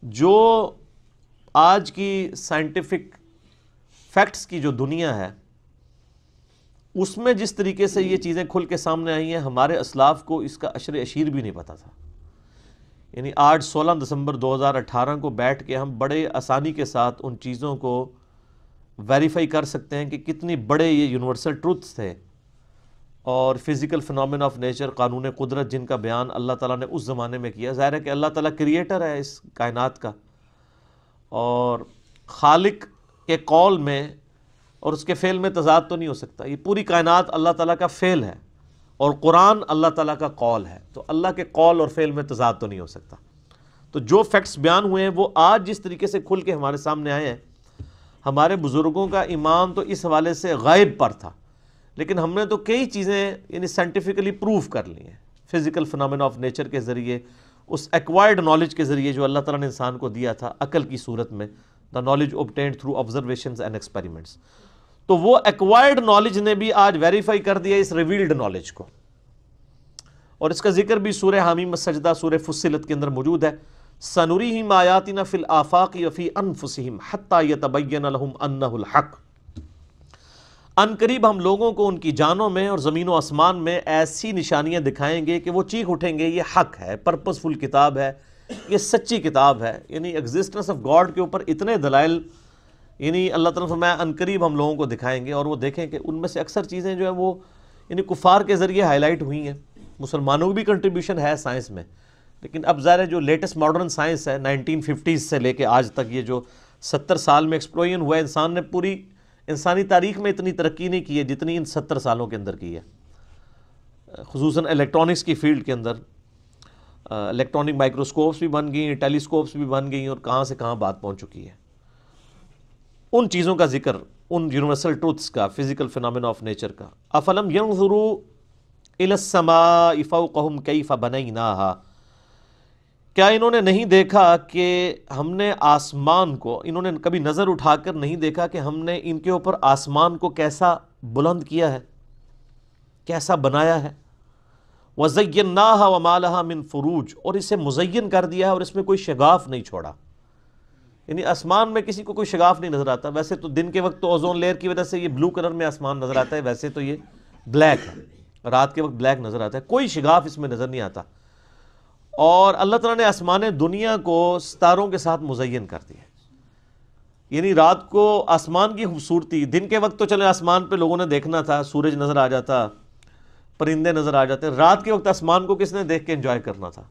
جو آج کی سائنٹیفک فیکٹس کی جو دنیا ہے اس میں جس طریقے سے یہ چیزیں کھل کے سامنے آئی ہیں، ہمارے اسلاف کو اس کا عشر اشیر بھی نہیں پتا تھا. یعنی آج 16 دسمبر 2018 کو بیٹھ کے ہم بڑے آسانی کے ساتھ ان چیزوں کو ویریفائی کر سکتے ہیں کہ کتنی بڑے یہ یونیورسل ٹروتھس تھے اور فزیکل فنومین آف نیچر، قانون قدرت، جن کا بیان اللہ تعالیٰ نے اس زمانے میں کیا. ظاہر ہے کہ اللہ تعالیٰ کریٹر ہے اس کائنات کا، اور خالق کے قول میں اور اس کے فعل میں تضاد تو نہیں ہو سکتا. یہ پوری کائنات اللہ تعالیٰ کا فعل ہے اور قرآن اللہ تعالیٰ کا قول ہے، تو اللہ کے قول اور فعل میں تضاد تو نہیں ہو سکتا. تو جو فیکٹس بیان ہوئے ہیں وہ آج جس طریقے سے کھل کے ہمارے سامنے آئے ہیں، ہمارے بزرگوں کا ایمان تو اس حوالے سے غائب پر تھا، لیکن ہم نے تو کئی چیزیں یعنی سائنٹیفکلی پروف کر لی ہیں فزیکل فنومین آف نیچر کے ذریعے، اس ایکوائرڈ نالج کے ذریعے جو اللہ تعالیٰ نے انسان کو دیا تھا عقل کی صورت میں، the knowledge obtained through observations and experiments. تو وہ ایکوائرڈ نالج نے بھی آج ویریفائی کر دیا اس ریویلڈ نالج کو، اور اس کا ذکر بھی سورہ حامیم السجدہ، سورہ فصلت کے اندر موجود ہے. سَنُرِيهِمْ آيَاتِنَا فِي الْآفَاقِ وَفِي أَنفُسِهِمْ حَتَّى يَتَبَيَّنَ لَهُمْ أَنَّهُ الْحَقُّ. ان قریب ہم لوگوں کو ان کی جانوں میں اور زمین و آسمان میں ایسی نشانیاں دکھائیں گے کہ وہ چیخ اٹھیں گے یہ حق ہے، پرپسفل کتاب ہے، یہ سچی کتاب ہے. یعنی ایگزسٹنس آف گاڈ کے اوپر اتنے دلائل یعنی اللہ تعالیٰ نے فرمایا ان قریب ہم لوگوں کو دکھائیں گے، اور وہ دیکھیں کہ ان میں سے اکثر چیزیں جو ہیں وہ یعنی کفار کے ذریعے ہائی لائٹ ہوئی ہیں. مسلمانوں کی بھی کنٹریبیوشن ہے سائنس میں، لیکن اب ظاہر ہے جو لیٹسٹ ماڈرن سائنس ہے 1950s سے لے کے آج تک، یہ جو 70 سال میں ایکسپلوژن ہوا ہے، انسان نے پوری انسانی تاریخ میں اتنی ترقی نہیں کی ہے جتنی ان 70 سالوں کے اندر کی ہے، خصوصاً الیکٹرانکس کی فیلڈ کے اندر. الیکٹرانک مائکروسکوپس بھی بن گئی ہیں، ٹیلیسکوپس بھی بن گئی ہیں، اور کہاں سے کہاں بات پہنچ چکی ہے. ان چیزوں کا ذکر، ان یونیورسل ٹروتھس کا، فزیکل فنومین آف نیچر کا. افلم ينظروا الى السماء فوقهم كيف بنيناها. کیا انہوں نے نہیں دیکھا کہ ہم نے آسمان کو، انہوں نے کبھی نظر اٹھا کر نہیں دیکھا کہ ہم نے ان کے اوپر آسمان کو کیسا بلند کیا ہے، کیسا بنایا ہے. وَزَيَّنَّاهَا وَمَا لَهَا مِن فُرُوجٍ. اور اسے مزین کر دیا ہے اور اس میں کوئی شگاف نہیں چھوڑا. یعنی آسمان میں کسی کو کوئی شگاف نہیں نظر آتا. ویسے تو دن کے وقت تو اوزون لیئر کی وجہ سے یہ بلو کلر میں آسمان نظر آتا ہے، ویسے تو یہ بلیک ہے، رات کے وقت بلیک نظر آتا ہے، کوئی شگاف اس میں نظر نہیں آتا. اور اللہ تعالیٰ نے آسمان دنیا کو ستاروں کے ساتھ مزین کر دیا. یعنی رات کو آسمان کی خوبصورتی، دن کے وقت تو چلے آسمان پہ لوگوں نے دیکھنا تھا، سورج نظر آ جاتا، پرندے نظر آ جاتے، رات کے وقت آسمان کو کس نے دیکھ کے انجوائے کرنا تھا.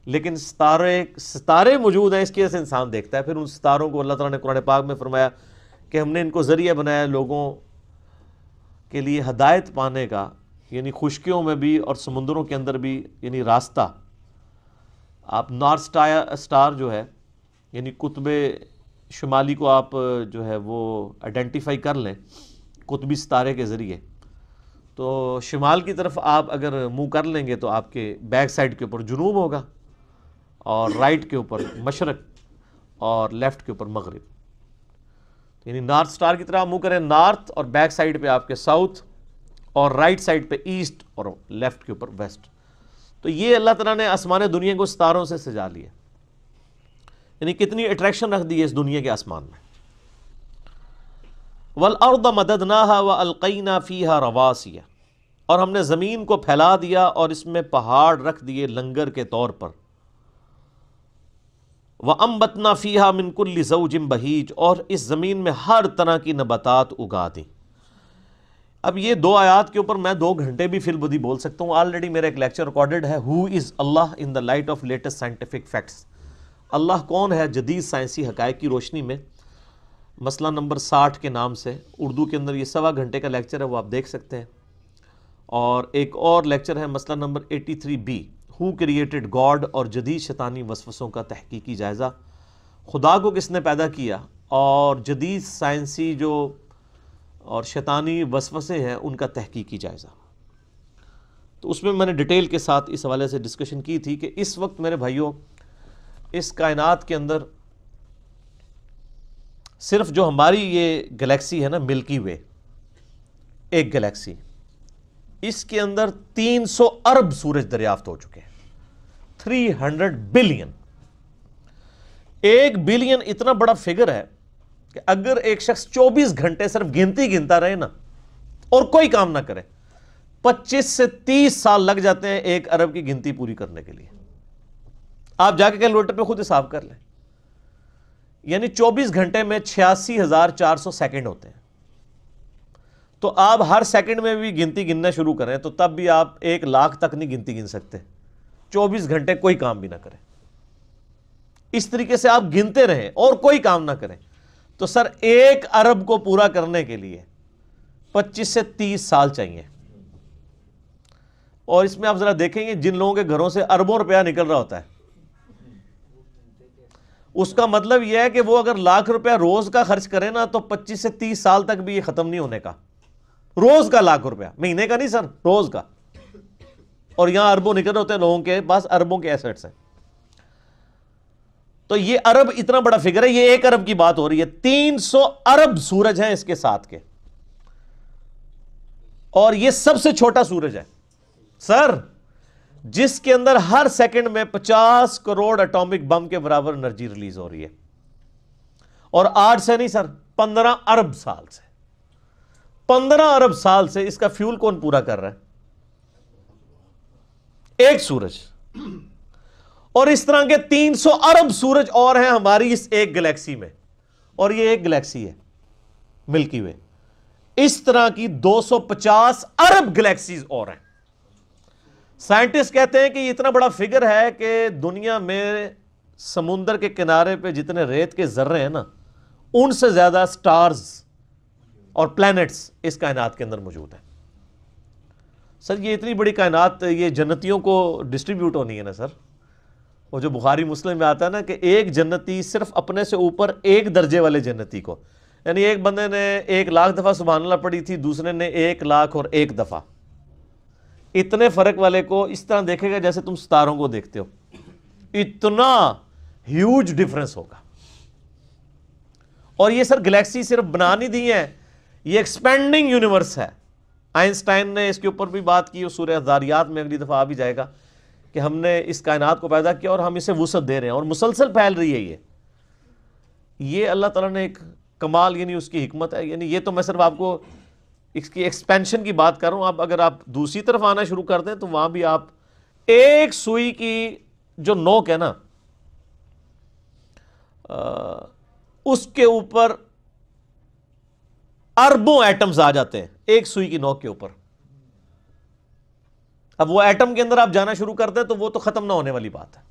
لیکن ستارے موجود ہیں، اس کی وجہ سے انسان دیکھتا ہے. پھر ان ستاروں کو اللہ تعالیٰ نے قرآن پاک میں فرمایا کہ ہم نے ان کو ذریعہ بنایا لوگوں کے لیے ہدایت پانے کا، یعنی خشکیوں میں بھی اور سمندروں کے اندر بھی، یعنی راستہ. آپ نارتھ سٹار جو ہے، یعنی قطب شمالی کو آپ جو ہے وہ آئیڈینٹیفائی کر لیں قطبی ستارے کے ذریعے، تو شمال کی طرف آپ اگر منہ کر لیں گے تو آپ کے بیک سائڈ کے اوپر جنوب ہوگا، اور رائٹ کے اوپر مشرق، اور لیفٹ کے اوپر مغرب. یعنی نارتھ سٹار کی طرح منہ کریں نارتھ، اور بیک سائڈ پہ آپ کے ساؤتھ، اور رائٹ سائڈ پہ ایسٹ، اور لیفٹ کے اوپر ویسٹ. تو یہ اللہ تعالیٰ نے آسمان دنیا کو ستاروں سے سجا لیا. یعنی کتنی اٹریکشن رکھ دی ہے اس دنیا کے آسمان میں. وَالْأَرْضَ مَدَدْنَاهَا وَأَلْقَيْنَا فِيهَا رَوَاسِيَ. اور ہم نے زمین کو پھیلا دیا اور اس میں پہاڑ رکھ دیے لنگر کے طور پر. وَأَنبَتْنَا فِيهَا مِن كُلِّ زَوْجٍ بَهِيجٍ. اور اس زمین میں ہر طرح کی نباتات اگا دیں. اب یہ دو آیات کے اوپر میں 2 گھنٹے بھی فی البدی بول سکتا ہوں. آلریڈی میرا ایک لیکچر ریکارڈڈ ہے، who is Allah in the light of latest scientific facts. Allah کون ہے جدید سائنسی حقائق کی روشنی میں، مسئلہ نمبر 60 کے نام سے. اردو کے اندر یہ 1.25 گھنٹے کا لیکچر ہے، وہ آپ دیکھ سکتے ہیں. اور ایک اور لیکچر ہے مسئلہ number 83B، who created God, اور جدید شیطانی وسوسوں کا تحقیقی جائزہ. خدا کو کس نے پیدا کیا، اور جدید سائنسی جو اور شیطانی وسوسے ہیں ان کا تحقیقی جائزہ. تو اس میں نے ڈیٹیل کے ساتھ اس حوالے سے ڈسکشن کی تھی کہ اس وقت میرے بھائیوں اس کائنات کے اندر صرف جو ہماری یہ گلیکسی ہے نا ملکی وے، ایک گلیکسی، اس کے اندر 300 ارب سورج دریافت ہو چکے ہیں، 300 بلین. 1 بلین اتنا بڑا فگر ہے کہ اگر ایک شخص 24 گھنٹے صرف گنتی گنتا رہے نا اور کوئی کام نہ کرے، 25 سے 30 سال لگ جاتے ہیں 1 ارب کی گنتی پوری کرنے کے لیے. آپ جا کے کیلکولیٹر پہ خود حساب کر لیں. یعنی 24 گھنٹے میں 86,400 سیکنڈ ہوتے ہیں. تو آپ ہر سیکنڈ میں بھی گنتی گننا شروع کریں تو تب بھی آپ 1 لاکھ تک نہیں گنتی گن سکتے 24 گھنٹے کوئی کام بھی نہ کریں. اس طریقے سے آپ گنتے رہیں اور کوئی کام نہ کریں تو سر 1 ارب کو پورا کرنے کے لیے 25 سے 30 سال چاہیے. اور اس میں آپ ذرا دیکھیں گے جن لوگوں کے گھروں سے اربوں روپیہ نکل رہا ہوتا ہے، اس کا مطلب یہ ہے کہ وہ اگر لاکھ روپیہ روز کا خرچ کرے نا تو 25 سے 30 سال تک بھی یہ ختم نہیں ہونے کا. روز کا لاکھ روپیہ، مہینے کا نہیں سر، روز کا. اور یہاں اربوں نکل رہے ہوتے ہیں، لوگوں کے پاس اربوں کے ایسٹس ہیں. تو یہ ارب اتنا بڑا فگر ہے. یہ 1 ارب کی بات ہو رہی ہے. 300 ارب سورج ہیں اس کے ساتھ کے، اور یہ سب سے چھوٹا سورج ہے سر، جس کے اندر ہر سیکنڈ میں 50 کروڑ اٹامک بم کے برابر انرجی ریلیز ہو رہی ہے. اور آج سے نہیں سر، 15 ارب سال سے، 15 ارب سال سے اس کا فیول کون پورا کر رہا ہے؟ ایک سورج. اور اس طرح کے 300 ارب سورج اور ہیں ہماری اس ایک گلیکسی میں، اور یہ ایک گلیکسی ہے ملکی وے. اس طرح کی 250 ارب گلیکسیز اور ہیں. سائنٹسٹ کہتے ہیں کہ یہ اتنا بڑا فگر ہے کہ دنیا میں سمندر کے کنارے پہ جتنے ریت کے ذرے ہیں نا، ان سے زیادہ سٹارز اور پلینٹس اس کائنات کے اندر موجود ہیں. سر یہ اتنی بڑی کائنات یہ جنتیوں کو ڈسٹریبیوٹ ہونی ہے نا سر. وہ جو بخاری مسلم میں آتا ہے نا کہ ایک جنتی صرف اپنے سے اوپر 1 درجے والے جنتی کو، یعنی ایک بندے نے 1 لاکھ دفعہ سبحان اللہ پڑھی تھی، دوسرے نے 1 لاکھ اور 1 دفعہ، اتنے فرق والے کو اس طرح دیکھے گا جیسے تم ستاروں کو دیکھتے ہو. اتنا ہیوج ڈفرنس ہوگا. اور یہ سر گلیکسی صرف بنا نہیں دی ہے، یہ ایکسپینڈنگ یونیورس ہے. آئنسٹائن نے اس کے اوپر بھی بات کی، سورہ ذاریات میں اگلی دفعہ آ بھی جائے گا کہ ہم نے اس کائنات کو پیدا کیا اور ہم اسے وسعت دے رہے ہیں اور مسلسل پھیل رہی ہے. یہ اللہ تعالیٰ نے ایک کمال، یعنی اس کی حکمت ہے. یعنی یہ تو میں صرف آپ کو اس کی ایکسپینشن کی بات کر رہا ہوں. اب اگر آپ دوسری طرف آنا شروع کر دیں تو وہاں بھی آپ ایک سوئی کی جو نوک ہے نا، اس کے اوپر اربوں ایٹمز آ جاتے ہیں ایک سوئی کی نوک کے اوپر. اب وہ ایٹم کے اندر آپ جانا شروع کر دیں تو وہ تو ختم نہ ہونے والی بات ہے.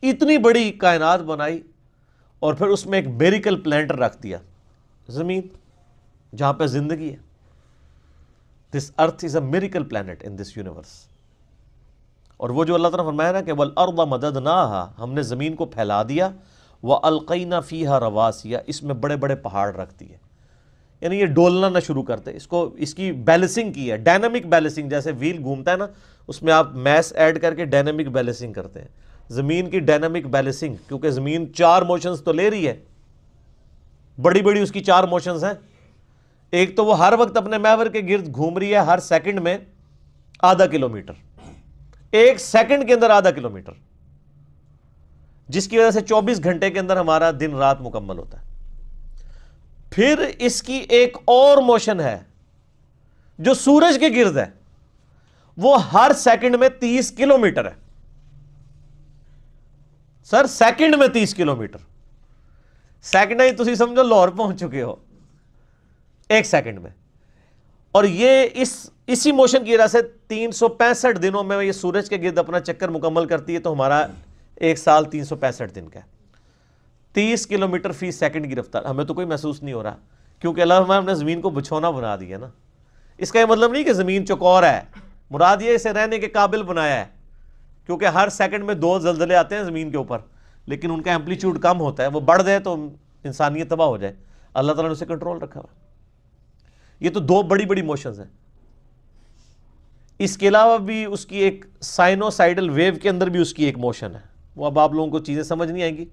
اتنی بڑی کائنات بنائی اور پھر اس میں ایک میریکل پلانٹ رکھ دیا، زمین جہاں پہ زندگی ہے. This earth is a miracle planet in this universe. اور وہ جو اللہ تعالیٰ نے فرمایا نا کہ وَالْأَرْضَ مَدَدْنَاهَا، ہم نے زمین کو پھیلا دیا، وَأَلْقَيْنَا فِيهَا رَوَاسِيَ، اس میں بڑے بڑے پہاڑ رکھ دیے. یعنی یہ ڈولنا نہ شروع کرتے، اس کی بیلنسنگ کی ہے، ڈائنامک بیلنسنگ. جیسے ویل گھومتا ہے نا، اس میں آپ میس ایڈ کر کے ڈائنامک بیلنسنگ کرتے ہیں. زمین کی ڈائنامک بیلنسنگ، کیونکہ زمین 4 موشنز تو لے رہی ہے، بڑی بڑی اس کی 4 موشنز ہیں. ایک تو وہ ہر وقت اپنے محور کے گرد گھوم رہی ہے، ہر سیکنڈ میں ½ کلومیٹر، 1 سیکنڈ کے اندر ½ کلومیٹر، جس کی وجہ سے 24 گھنٹے کے اندر ہمارا دن رات مکمل ہوتا ہے. پھر اس کی ایک اور موشن ہے جو سورج کے گرد ہے، وہ ہر سیکنڈ میں 30 کلومیٹر ہے. سر سیکنڈ میں 30 کلومیٹر، سیکنڈ ہی تسی سمجھو لاہور پہنچ چکے ہو 1 سیکنڈ میں. اور یہ اسی موشن کی وجہ سے 365 دنوں میں یہ سورج کے گرد اپنا چکر مکمل کرتی ہے. تو ہمارا 1 سال 365 دن کا ہے. 30 کلومیٹر فی سیکنڈ کی رفتار. ہمیں تو کوئی محسوس نہیں ہو رہا کیونکہ اللہ نے زمین کو بچھونا بنا دیا نا. اس کا یہ مطلب نہیں کہ زمین چوکور ہے، مراد یہ اسے رہنے کے قابل بنایا ہے، کیونکہ ہر سیکنڈ میں 2 زلزلے آتے ہیں زمین کے اوپر، لیکن ان کا ایمپلیٹیوڈ کم ہوتا ہے. وہ بڑھ جائے تو انسانیت تباہ ہو جائے. اللہ تعالیٰ نے اسے کنٹرول رکھا ہوا. یہ تو 2 بڑی بڑی موشنز ہیں. اس کے علاوہ بھی اس کی ایک سائنوسائیڈل ویو کے اندر بھی اس کی ایک موشن ہے. وہ اب آپ لوگوں کو چیزیں سمجھ نہیں آئیں گی،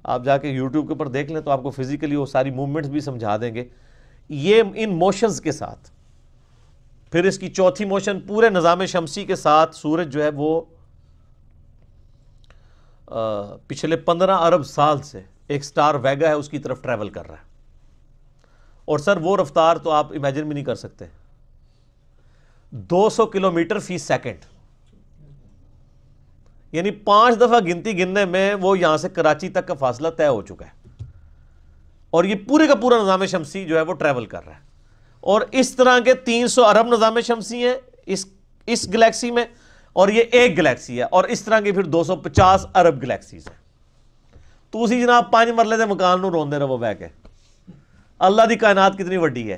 آپ جا کے یوٹیوب کے اوپر دیکھ لیں تو آپ کو فزیکلی وہ ساری موومنٹس بھی سمجھا دیں گے. یہ ان موشنز کے ساتھ پھر اس کی چوتھی موشن پورے نظام شمسی کے ساتھ سورج جو ہے وہ پچھلے 15 ارب سال سے ایک سٹار ویگا ہے اس کی طرف ٹریول کر رہا ہے، اور سر وہ رفتار تو آپ امیجن بھی نہیں کر سکتے، 200 کلومیٹر فی سیکنڈ، یعنی 5 دفعہ گنتی گننے میں وہ یہاں سے کراچی تک کا فاصلہ طے ہو چکا ہے، اور یہ پورے کا پورا نظام شمسی جو ہے وہ ٹریول کر رہا ہے، اور اس طرح کے 300 ارب نظام شمسی ہیں اس گلیکسی میں، اور یہ ایک گلیکسی ہے، اور اس طرح کے پھر 250 ارب گلیکسیز ہیں۔ تو اسی جناب 5 مرلے دے مکان نو روندے رہو بہ کے، اللہ دی کائنات کتنی وڈی ہے۔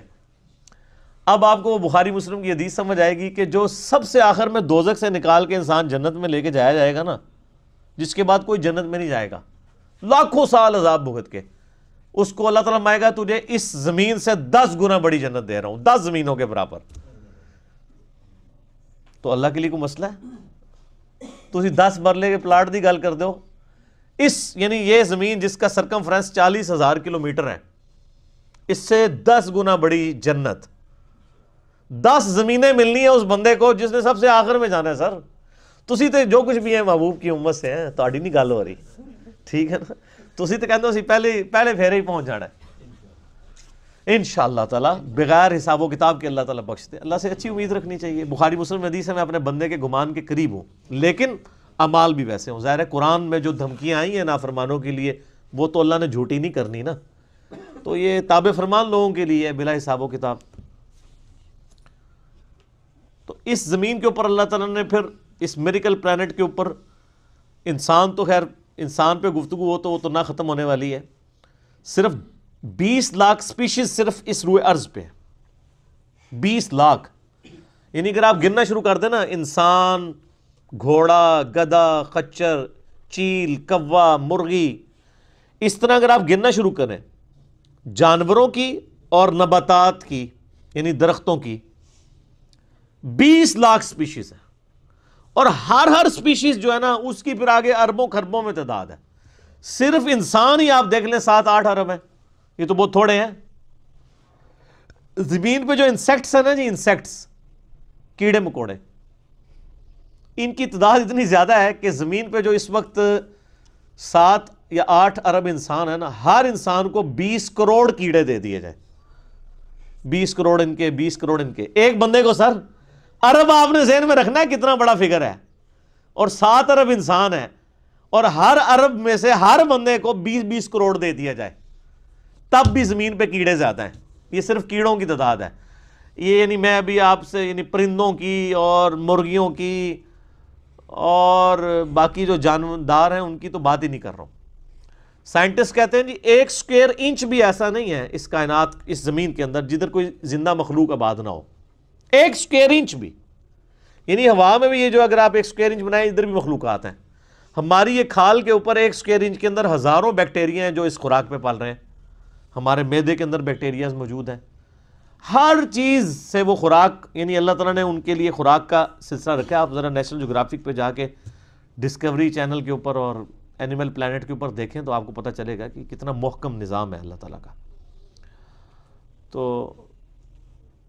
اب آپ کو وہ بخاری مسلم کی حدیث سمجھ آئے گی کہ جو سب سے آخر میں دوزخ سے نکال کے انسان جنت میں لے کے جایا جائے گا نا، جس کے بعد کوئی جنت میں نہیں جائے گا، لاکھوں سال عذاب بھگت کے، اس کو اللہ تعالیٰ مائے گا تجھے اس زمین سے 10 گنا بڑی جنت دے رہا ہوں، 10 زمینوں کے برابر۔ تو اللہ کے لیے کوئی مسئلہ ہے؟ تو اسی 10 مرلے کے پلاٹ دی گل کر دو، یعنی یہ زمین جس کا سرکمفرنس 40,000 کلومیٹر ہے، اس سے 10 گنا بڑی جنت، 10 زمینیں ملنی ہیں اس بندے کو جس نے سب سے آخر میں جانا ہے۔ سر تسی تے جو کچھ بھی ہیں محبوب کی امت سے ہیں، تہاڈی نہیں گل ہو رہی، ٹھیک ہے نا؟ تسی تے کہندے ہو پہلے پھیرے ہی پہنچ جانا ہے انشاءاللہ تعالیٰ، بغیر حساب و کتاب کے اللہ تعالیٰ بخش دے۔ اللہ سے اچھی امید رکھنی چاہیے۔ بخاری مسلم حدیث ہے میں اپنے بندے کے گمان کے قریب ہوں، لیکن اعمال بھی ویسے ہوں۔ ظاہر ہے قرآن میں جو دھمکیاں آئی ہیں نافرمانوں کے لیے، وہ تو اللہ نے جھوٹی نہیں کرنی نا، تو یہ تابع فرمان لوگوں کے لیے ہے بلا حساب و کتاب۔ تو اس زمین کے اوپر اللہ تعالیٰ نے پھر اس میریکل پلانٹ کے اوپر انسان تو خیر انسان پہ گفتگو ہو تو وہ تو نہ ختم ہونے والی ہے، صرف 20 لاکھ سپیشیز صرف اس روئے ارض پہ، 20 لاکھ، یعنی اگر آپ گننا شروع کر دیں نا، انسان، گھوڑا، گدھا، خچر، چیل، کوا، مرغی، اس طرح اگر آپ گننا شروع کریں جانوروں کی اور نباتات کی، یعنی درختوں کی، 20 لاکھ سپیشیز ہیں، اور ہر سپیشیز جو ہے نا اس کی پھر آگے اربوں خربوں میں تعداد ہے۔ صرف انسان ہی آپ دیکھ لیں 7-8 ارب ہیں، یہ تو بہت تھوڑے ہیں۔ زمین پہ جو انسیکٹس ہیں نا جی، انسیکٹس، کیڑے مکوڑے، ان کی تعداد اتنی زیادہ ہے کہ زمین پہ جو اس وقت 7 یا 8 ارب انسان ہے نا، ہر انسان کو 20 کروڑ کیڑے دے دیے جائے، 20 کروڑ ان کے، 20 کروڑ ان کے، ایک بندے کو۔ سر ارب آپ نے ذہن میں رکھنا ہے کتنا بڑا فگر ہے، اور 7 ارب انسان ہے، اور ہر ارب میں سے ہر بندے کو 20-20 کروڑ دے دیا جائے، تب بھی زمین پہ کیڑے زیادہ ہیں۔ یہ صرف کیڑوں کی تعداد ہے، یہ یعنی میں ابھی آپ سے یعنی پرندوں کی اور مرغیوں کی اور باقی جو جاندار ہیں ان کی تو بات ہی نہیں کر رہا ہوں۔ سائنٹسٹ کہتے ہیں جی 1 اسکوائر انچ بھی ایسا نہیں ہے اس کائنات، اس زمین کے اندر جدھر کوئی زندہ مخلوق آباد نہ ہو، 1 اسکوائر انچ بھی، یعنی ہوا میں بھی یہ جو اگر آپ 1 اسکوائر انچ بنائیں ادھر بھی مخلوقات ہیں۔ ہماری یہ کھال کے اوپر 1 اسکوائر انچ کے اندر ہزاروں بیکٹیریا ہیں جو اس خوراک پہ پال رہے ہیں، ہمارے معدے کے اندر بیکٹیریاز موجود ہیں، ہر چیز سے وہ خوراک، یعنی اللہ تعالیٰ نے ان کے لیے خوراک کا سلسلہ رکھا ہے۔ آپ ذرا نیشنل جغرافک پہ جا کے ڈسکوری چینل کے اوپر اور اینیمل پلانٹ کے اوپر دیکھیں تو آپ کو پتہ چلے گا کہ کتنا محکم نظام ہے اللہ تعالیٰ کا۔ تو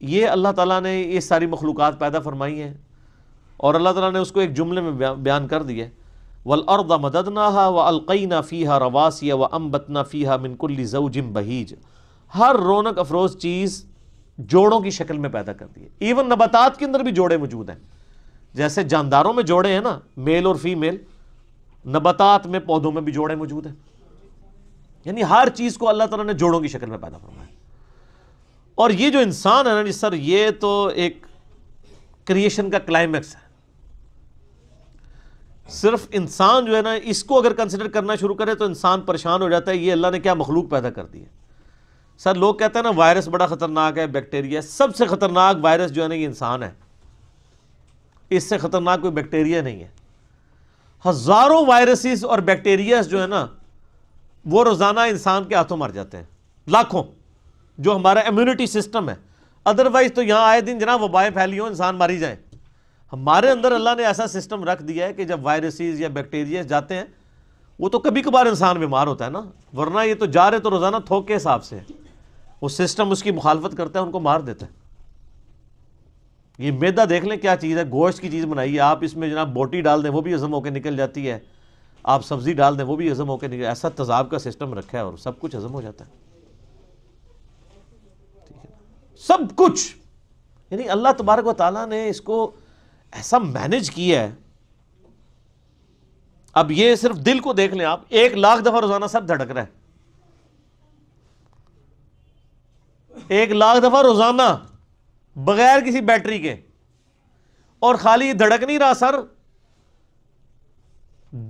یہ اللہ تعالیٰ نے یہ ساری مخلوقات پیدا فرمائی ہیں، اور اللہ تعالیٰ نے اس کو ایک جملے میں بیان کر دیا ہے، وَالْأَرْضَ مَدَدْنَاهَا وَأَلْقَيْنَا فِيهَا رَوَاسِيَ وَأَنبَتْنَا فِيهَا مِنْ كُلِّ زَوْجٍ بَهِيجٍ، ہر رونق افروز چیز جوڑوں کی شکل میں پیدا کر دی ہے۔ ایون نباتات کے اندر بھی جوڑے موجود ہیں، جیسے جانداروں میں جوڑے ہیں نا، میل اور فیمیل، نباتات میں، پودوں میں بھی جوڑے موجود ہیں، یعنی ہر چیز کو اللہ تعالیٰ نے جوڑوں کی شکل میں پیدا فرمایا۔ اور یہ جو انسان ہے نا جی سر، یہ تو ایک کریشن کا کلائمیکس ہے۔ صرف انسان جو ہے نا اس کو اگر کنسیڈر کرنا شروع کرے تو انسان پریشان ہو جاتا ہے، یہ اللہ نے کیا مخلوق پیدا کر دی ہے۔ سر لوگ کہتے ہیں نا وائرس بڑا خطرناک ہے، بیکٹیریا، سب سے خطرناک وائرس جو ہے نا یہ انسان ہے، اس سے خطرناک کوئی بیکٹیریا نہیں ہے۔ ہزاروں وائرسز اور بیکٹیریاز جو ہے نا وہ روزانہ انسان کے ہاتھوں مر جاتے ہیں، لاکھوں، جو ہمارا امیونٹی سسٹم ہے۔ ادروائز تو یہاں آئے دن جناب وبائیں پھیلی ہوں، انسان ماری جائیں۔ ہمارے اندر اللہ نے ایسا سسٹم رکھ دیا ہے کہ جب وائرسز یا بیکٹیریاز جاتے ہیں وہ تو کبھی کبھار انسان بیمار ہوتا ہے نا، ورنہ یہ تو جا رہے تو روزانہ تھوک کے حساب سے وہ سسٹم اس کی مخالفت کرتا ہے، ان کو مار دیتا ہے۔ یہ میدا دیکھ لیں کیا چیز ہے، گوشت کی چیز بنائی ہے، آپ اس میں جناب بوٹی ڈال دیں وہ بھی ہضم ہو کے نکل جاتی ہے، آپ سبزی ڈال دیں وہ بھی ہضم ہو کے نہیں، ایسا تیزاب کا سسٹم رکھا ہے اور سب کچھ ہضم ہو جاتا ہے، سب کچھ. یعنی اللہ تبارک و تعالیٰ نے اس کو ایسا مینج کیا ہے. اب یہ صرف دل کو دیکھ لیں آپ، 1,00,000 دفعہ روزانہ سب دھڑک رہا ہے، 1,00,000 دفعہ روزانہ بغیر کسی بیٹری کے، اور خالی دھڑک نہیں رہا سر،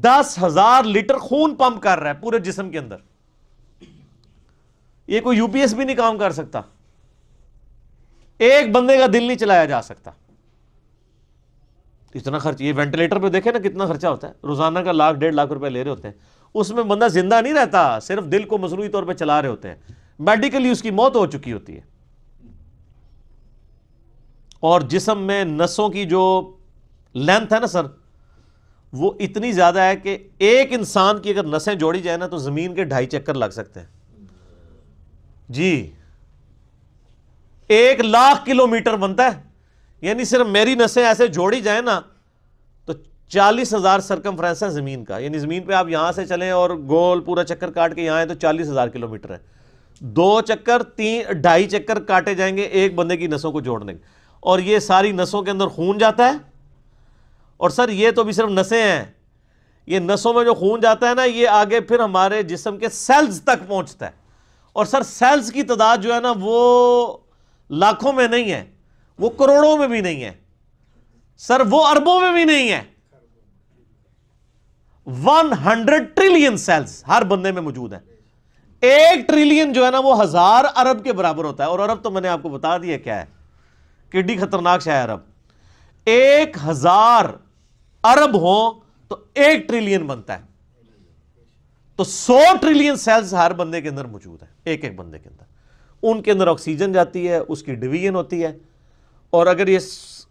10,000 لیٹر خون پمپ کر رہا ہے پورے جسم کے اندر. یہ کوئی یو پی ایس بھی نہیں کام کر سکتا، ایک بندے کا دل نہیں چلایا جا سکتا. اتنا خرچ، یہ وینٹیلیٹر پہ دیکھیں نا کتنا خرچہ ہوتا ہے، روزانہ کا 1,00,000 1,50,000 روپے لے رہے ہوتے ہیں. اس میں بندہ زندہ نہیں رہتا، صرف دل کو مصنوعی طور پہ چلا رہے ہوتے ہیں، میڈیکلی اس کی موت ہو چکی ہوتی ہے. اور جسم میں نسوں کی جو لینتھ ہے نا سر، وہ اتنی زیادہ ہے کہ ایک انسان کی اگر نسیں جوڑی جائے نا تو زمین کے 2.5 چکر لگ سکتے ہیں. جی 1,00,000 کلومیٹر بنتا ہے، یعنی صرف میری نسیں ایسے جوڑی جائیں نا تو 40,000 سرکمفرنس ہے زمین کا. یعنی زمین پہ آپ یہاں سے چلیں اور گول پورا چکر کاٹ کے یہاں آئیں تو 40,000 کلومیٹر ہے. 2 چکر 2.5 چکر کاٹے جائیں گے ایک بندے کی نسوں کو جوڑنے کے. اور یہ ساری نسوں کے اندر خون جاتا ہے. اور سر یہ تو بھی صرف نسیں ہیں، یہ نسوں میں جو خون جاتا ہے نا یہ آگے پھر ہمارے جسم کے سیلز تک پہنچتا ہے. اور سر سیلز کی تعداد جو ہے نا وہ لاکھوں میں نہیں ہے، وہ کروڑوں میں بھی نہیں ہے سر، وہ اربوں میں بھی نہیں ہے. 100 ٹریلین سیلز ہر بندے میں موجود ہیں. 1 ٹریلین جو ہے نا وہ 1000 ارب کے برابر ہوتا ہے. اور ارب تو میں نے آپ کو بتا دیا کیا ہے، کڈی خطرناک شے ہے ارب. 1000 ارب ہوں تو 1 ٹریلین بنتا ہے. تو 100 ٹریلین سیلز ہر بندے کے اندر موجود ہیں، ایک ایک بندے کے اندر. ان کے اندر آکسیجن جاتی ہے، اس کی ڈویژن ہوتی ہے، اور اگر یہ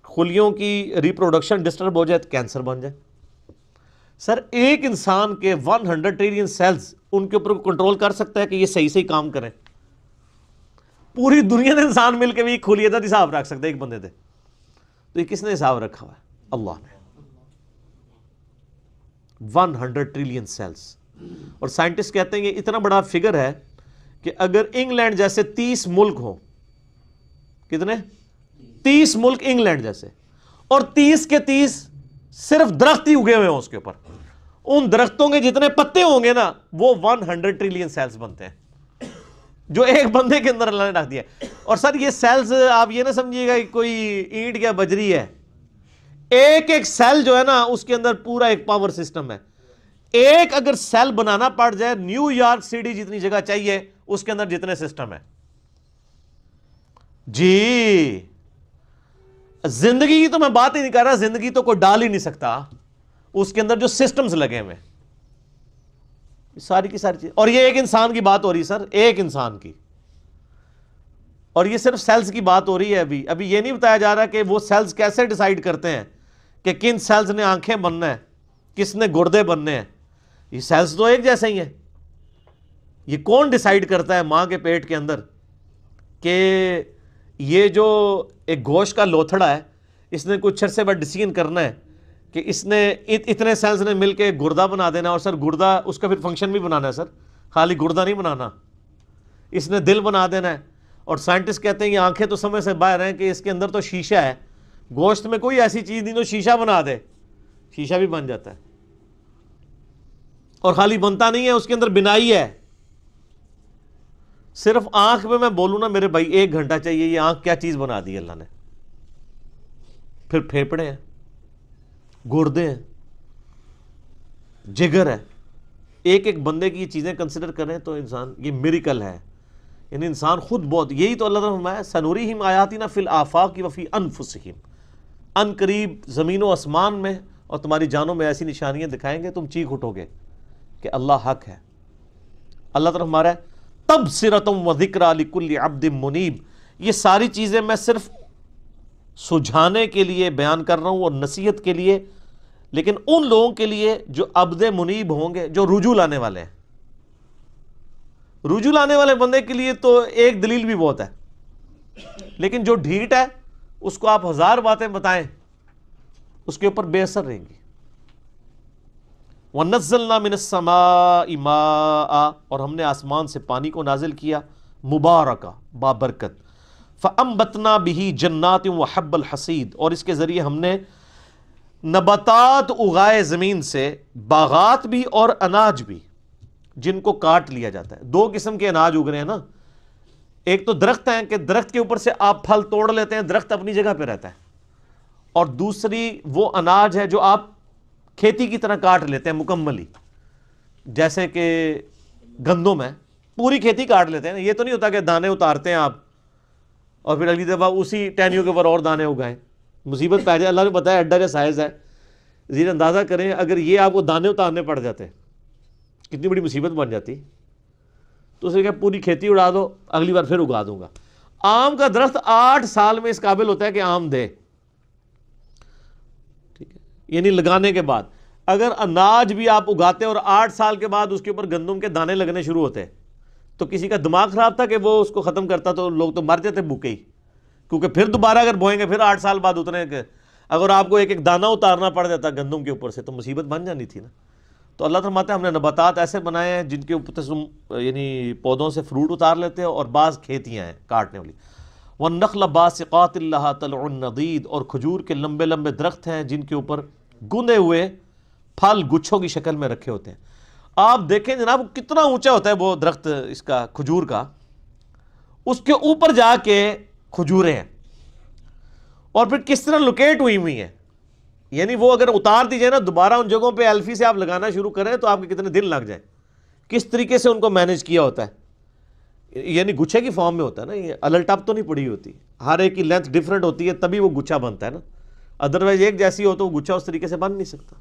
خلیوں کی ریپروڈکشن ڈسٹرب ہو جائے تو کینسر بن جائے. سر ایک انسان کے 100 ٹریلین سیلز ان کے اوپر کنٹرول کر سکتا ہے کہ یہ صحیح صحیح کام کریں. پوری دنیا کے انسان مل کے بھی خلیے کا حساب رکھ سکتے ایک بندے دے. تو یہ کس نے حساب رکھا ہوا ہے؟ اللہ نے. 100 ٹریلین سیلز. اور سائنٹسٹ کہتے ہیں کہ اتنا بڑا فگر ہے کہ اگر انگلینڈ جیسے 30 ملک ہوں، کتنے 30 ملک انگلینڈ جیسے، اور 30 کے 30 صرف درخت ہی اگے ہوئے ہوں اس کے اوپر، ان درختوں کے جتنے پتے ہوں گے نا وہ 100 ٹریلین سیلز بنتے ہیں جو ایک بندے کے اندر اللہ نے رکھ دیا. اور سر یہ سیلز آپ یہ نہ سمجھیے گا کہ کوئی اینٹ یا بجری ہے، ایک ایک سیل جو ہے نا اس کے اندر پورا ایک پاور سسٹم ہے. ایک اگر سیل بنانا پڑ جائے، نیو یارک سٹی جتنی جگہ چاہیے اس کے اندر جتنے سسٹم ہے. جی زندگی کی تو میں بات ہی نہیں کر رہا، زندگی تو کوئی ڈال ہی نہیں سکتا اس کے اندر جو سسٹمز لگے ہوئے ساری کی ساری چیز. اور یہ ایک انسان کی بات ہو رہی ہے سر، ایک انسان کی، اور یہ صرف سیلز کی بات ہو رہی ہے. ابھی یہ نہیں بتایا جا رہا کہ وہ سیلز کیسے ڈیسائیڈ کرتے ہیں کہ کن سیلز نے آنکھیں بننا ہے، کس نے گردے بننے ہیں. یہ سیلز تو ایک جیسے ہی ہیں. یہ کون ڈیسائیڈ کرتا ہے ماں کے پیٹ کے اندر کہ یہ جو ایک گوشت کا لوتھڑا ہے اس نے کچھ عرصے بعد ڈیسیژن کرنا ہے کہ اس نے اتنے سیلز نے مل کے گردہ بنا دینا. اور سر گردہ اس کا پھر فنکشن بھی بنانا ہے سر، خالی گردہ نہیں بنانا، اس نے دل بنا دینا ہے. اور سائنٹسٹ کہتے ہیں یہ آنکھیں تو سمجھ سے باہر ہیں کہ اس کے اندر تو شیشہ ہے، گوشت میں کوئی ایسی چیز نہیں جو شیشہ بنا دے، شیشہ بھی بن جاتا ہے. اور خالی بنتا نہیں ہے، اس کے اندر بنائی ہے. صرف آنکھ میں بولوں نا میرے بھائی 1 گھنٹہ چاہیے. یہ آنکھ کیا چیز بنا دی اللہ نے. پھر پھیپڑے ہیں، گردے ہیں، جگر ہے. ایک ایک بندے کی یہ چیزیں کنسیڈر کریں تو انسان یہ میریکل ہے. یعنی انسان خود بہت، یہی تو اللہ نے فرمایا سنوریہم آیاتنا فی الآفاق وفی انفسہم، ان قریب زمین و آسمان میں اور تمہاری جانوں میں ایسی نشانیاں دکھائیں گے تم چیخ اٹھو گے کہ اللہ حق ہے. اللہ تعالیٰ ہمارا تبصرۃ و ذکریٰ لکل عبد منیب. یہ ساری چیزیں میں صرف سجھانے کے لیے بیان کر رہا ہوں اور نصیحت کے لیے، لیکن ان لوگوں کے لیے جو عبد منیب ہوں گے، جو رجوع لانے والے ہیں. رجوع لانے والے بندے کے لیے تو ایک دلیل بھی بہت ہے، لیکن جو ڈھیٹ ہے اس کو آپ 1000 باتیں بتائیں اس کے اوپر بے اثر رہیں گی. وَنَزَّلْنَا مِنَ السَّمَاءِ مَاءً، اور ہم نے آسمان سے پانی کو نازل کیا، مبارکہ بابرکت، فَأَنبَتْنَا بِهِ جَنَّاتٍ وَحَبَّ الْحَصِيدِ، اور اس کے ذریعے ہم نے نباتات اگائے زمین سے، باغات بھی اور اناج بھی جن کو کاٹ لیا جاتا ہے۔ دو قسم کے اناج اگ رہے ہیں نا، ایک تو درخت ہیں کہ درخت کے اوپر سے آپ پھل توڑ لیتے ہیں، درخت اپنی جگہ پہ رہتا ہے، اور دوسری وہ اناج ہے جو آپ کھیتی کی طرح کاٹ لیتے ہیں مکمل ہی، جیسے کہ گندم ہے، پوری کھیتی کاٹ لیتے ہیں۔ یہ تو نہیں ہوتا کہ دانے اتارتے ہیں آپ اور پھر اگلی دفعہ اسی ٹہنیوں کے اوپر اور دانے اگائیں، مصیبت پہ جائے۔ اللہ نے بتایا اڈا کا سائز ہے، زیر اندازہ کریں اگر یہ آپ کو دانے اتارنے پڑ جاتے کتنی بڑی مصیبت بن جاتی۔ تو اسے کہ پوری کھیتی اڑا دو، اگلی بار پھر اگا دوں گا۔ آم کا درخت 8 سال میں اس قابل ہوتا ہے کہ آم دے، ٹھیک ہے، یعنی لگانے کے بعد۔ اگر اناج بھی آپ اگاتے اور 8 سال کے بعد اس کے اوپر گندم کے دانے لگنے شروع ہوتے تو کسی کا دماغ خراب تھا کہ وہ اس کو ختم کرتا، تو لوگ تو مر جاتے بھوکے ہی، کیونکہ پھر دوبارہ اگر بوئیں گے پھر 8 سال بعد اتنے کہ اگر آپ کو ایک ایک دانہ اتارنا پڑ جاتا گندم کے اوپر سے تو مصیبت بن جانی تھی نا۔ تو اللہ فرماتا ہے ہم نے نباتات ایسے بنائے ہیں جن کے اوپر سے یعنی پودوں سے فروٹ اتار لیتے ہیں، اور بعض کھیتیاں ہیں کاٹنے والی۔ وَالنَّخْلَ بَاسِقَاتٍ لَهَا طَلْعٌ نَضِيدٌ، اور کھجور کے لمبے لمبے درخت ہیں جن کے اوپر گندے ہوئے پھل گچھوں کی شکل میں رکھے ہوتے ہیں۔ آپ دیکھیں جناب کتنا اونچا ہوتا ہے وہ درخت اس کا کھجور کا، اس کے اوپر جا کے کھجوریں ہیں، اور پھر کس طرح لوکیٹ ہوئی ہیں، یعنی وہ اگر اتار دی جائے نا دوبارہ ان جگہوں پہ ایلفی سے آپ لگانا شروع کریں تو آپ کے کتنے دن لگ جائیں۔ کس طریقے سے ان کو مینیج کیا ہوتا ہے، یعنی گچھے کی فارم میں ہوتا ہے نا، یہ الٹاپ تو نہیں پڑی ہوتی، ہر ایک کی لینتھ ڈیفرنٹ ہوتی ہے تبھی وہ گچھا بنتا ہے نا، ادروائز ایک جیسی ہو تو وہ گچھا اس طریقے سے بن نہیں سکتا۔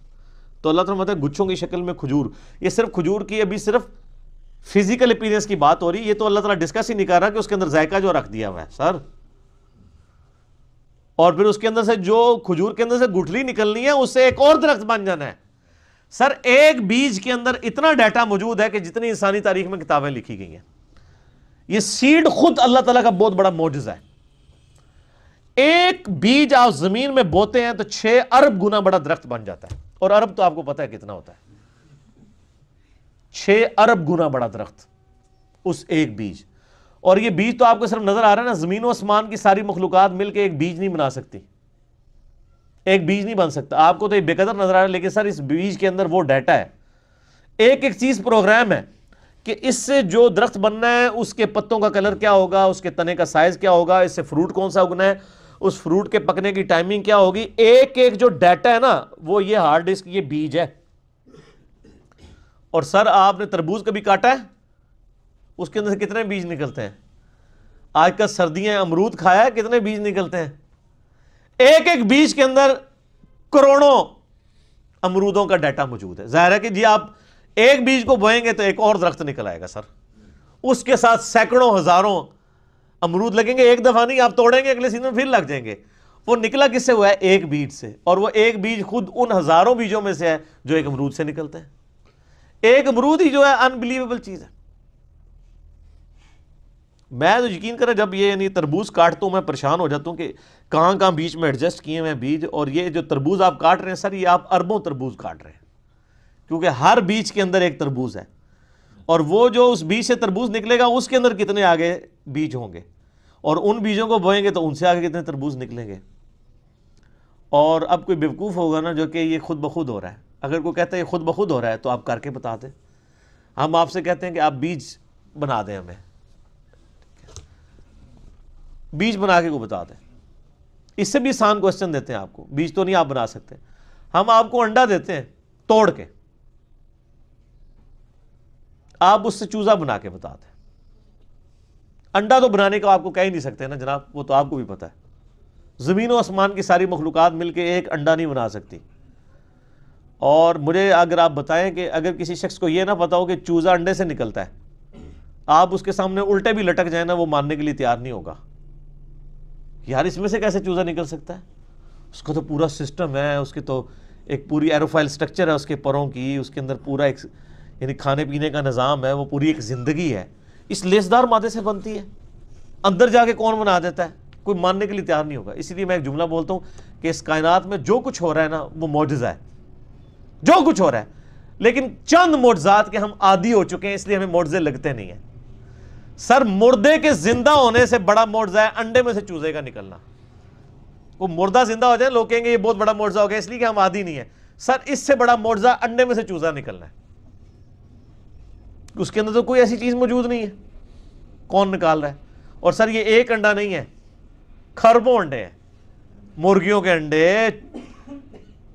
تو اللہ تعالیٰ ہے گچھوں کی شکل میں کھجور۔ یہ صرف کھجور کی ابھی صرف فزیکل اپیرنس کی بات ہو رہی ہے، یہ تو اللہ تعالیٰ ڈسکس ہی نہیں کر رہا کہ اس کے اندر ذائقہ جو رکھ دیا ہوا ہے سر، اور پھر اس کے اندر سے جو کھجور کے اندر سے گٹھلی نکلنی ہے اس سے ایک اور درخت بن جانا ہے۔ سر ایک بیج کے اندر اتنا ڈیٹا موجود ہے کہ جتنی انسانی تاریخ میں کتابیں لکھی گئی ہیں، یہ سیڈ خود اللہ تعالیٰ کا بہت بڑا معجزہ ہے۔ ایک بیج آپ زمین میں بوتے ہیں تو 6 ارب گنا بڑا درخت بن جاتا ہے، اور ارب تو آپ کو پتہ ہے کتنا ہوتا ہے، 6 ارب گنا بڑا درخت اس ایک بیج۔ اور یہ بیج تو آپ کو صرف نظر آ رہا ہے نا، زمین و آسمان کی ساری مخلوقات مل کے ایک بیج نہیں بنا سکتی، ایک بیج نہیں بن سکتا۔ آپ کو تو یہ بے قدر نظر آ رہا ہے، لیکن سر اس بیج کے اندر وہ ڈیٹا ہے، ایک ایک چیز پروگرام ہے کہ اس سے جو درخت بننا ہے اس کے پتوں کا کلر کیا ہوگا، اس کے تنے کا سائز کیا ہوگا، اس سے فروٹ کون سا اگنا ہے، اس فروٹ کے پکنے کی ٹائمنگ کیا ہوگی، ایک ایک جو ڈیٹا ہے نا وہ یہ ہارڈ ڈسک یہ بیج ہے۔ اور سر آپ نے تربوز کبھی کاٹا ہے؟ اس کے اندر سے کتنے بیج نکلتے ہیں؟ آج کل سردیاں امرود کھایا ہے، کتنے بیج نکلتے ہیں؟ ایک ایک بیج کے اندر کروڑوں امرودوں کا ڈیٹا موجود ہے۔ ظاہر ہے کہ جی آپ ایک بیج کو بوئیں گے تو ایک اور درخت نکل آئے گا سر، اس کے ساتھ سینکڑوں ہزاروں امرود لگیں گے، ایک دفعہ نہیں، آپ توڑیں گے اگلے سیزن میں پھر لگ جائیں گے۔ وہ نکلا کس سے ہوا ہے؟ ایک بیج سے، اور وہ ایک بیج خود ان ہزاروں بیجوں میں سے ہے جو ایک امرود سے نکلتے ہیں۔ ایک امرود ہی جو ہے انبلیویبل چیز ہے۔ میں تو یقین کریں جب یہ یعنی تربوز کاٹتا ہوں میں پریشان ہو جاتا ہوں کہ کہاں بیچ میں ایڈجسٹ کیے ہوئے ہیں بیج، اور یہ جو تربوز آپ کاٹ رہے ہیں سر یہ آپ اربوں تربوز کاٹ رہے ہیں، کیونکہ ہر بیج کے اندر ایک تربوز ہے، اور وہ جو اس بیج سے تربوز نکلے گا اس کے اندر کتنے آگے بیج ہوں گے، اور ان بیجوں کو بوئیں گے تو ان سے آگے کتنے تربوز نکلیں گے۔ اور اب کوئی بیوقوف ہوگا نا جو کہ یہ خود بخود ہو رہا ہے، اگر کوئی کہتا ہے یہ خود بخود ہو رہا ہے تو آپ کر کے بتا دیں۔ ہم آپ سے کہتے ہیں کہ آپ بیج بنا دیں، ہمیں بیج بنا کے کو بتا دیں۔ اس سے بھی آسان کوسچن دیتے ہیں آپ کو، بیج تو نہیں آپ بنا سکتے، ہم آپ کو انڈا دیتے ہیں توڑ کے، آپ اس سے چوزا بنا کے بتا دیں۔ انڈا تو بنانے کا آپ کو کہہ ہی نہیں سکتے نا جناب، وہ تو آپ کو بھی پتا ہے، زمین و آسمان کی ساری مخلوقات مل کے ایک انڈا نہیں بنا سکتی۔ اور مجھے اگر آپ بتائیں کہ اگر کسی شخص کو یہ نہ پتا ہو کہ چوزا انڈے سے نکلتا ہے، آپ اس کے سامنے الٹے بھی لٹک جائیں نا وہ ماننے کے لیے تیار نہیں ہوگا، یار اس میں سے کیسے چوزا نکل سکتا ہے، اس کا تو پورا سسٹم ہے، اس کے تو ایک پوری ایروفائل سٹرکچر ہے اس کے پروں کی، اس کے اندر پورا ایک یعنی کھانے پینے کا نظام ہے، وہ پوری ایک زندگی ہے، اس لیسدار مادے سے بنتی ہے، اندر جا کے کون بنا دیتا ہے، کوئی ماننے کے لیے تیار نہیں ہوگا۔ اسی لیے میں ایک جملہ بولتا ہوں کہ اس کائنات میں جو کچھ ہو رہا ہے نا وہ معجزہ ہے، جو کچھ ہو رہا ہے۔ لیکن چند معجزات کے ہم عادی ہو چکے ہیں، اس لیے ہمیں معجزے لگتے نہیں ہیں۔ سر مردے کے زندہ ہونے سے بڑا معجزہ ہے انڈے میں سے چوزے کا نکلنا۔ وہ مردہ زندہ ہو جائے لوگ کہیں گے یہ بہت بڑا معجزہ ہو گیا، اس لیے کہ ہم عادی نہیں ہیں۔ سر اس سے بڑا معجزہ انڈے میں سے چوزا نکلنا ہے، اس کے اندر تو کوئی ایسی چیز موجود نہیں ہے، کون نکال رہا ہے؟ اور سر یہ ایک انڈا نہیں ہے، خربوں انڈے ہیں، مرغیوں کے انڈے،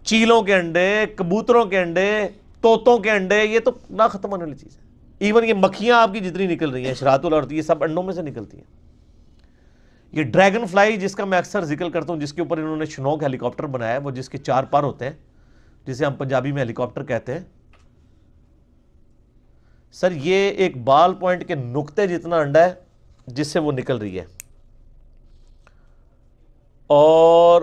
چیلوں کے انڈے، کبوتروں کے انڈے، طوطوں کے انڈے، یہ تو نہ ختم ہونے والی چیز ہے۔ ایون یہ مکھیاں آپ کی جتنی نکل رہی ہیں، شراط الارض، یہ سب انڈوں میں سے نکلتی ہیں۔ یہ ڈریگن فلائی جس کا میں اکثر ذکر کرتا ہوں، جس کے اوپر انہوں نے شنوک ہیلی کاپٹر بنایا ہے، وہ جس کے 4 پر ہوتے ہیں، جسے ہم پنجابی میں ہیلی کاپٹر کہتے ہیں، سر یہ ایک بال پوائنٹ کے نقطے جتنا انڈا ہے جس سے وہ نکل رہی ہے، اور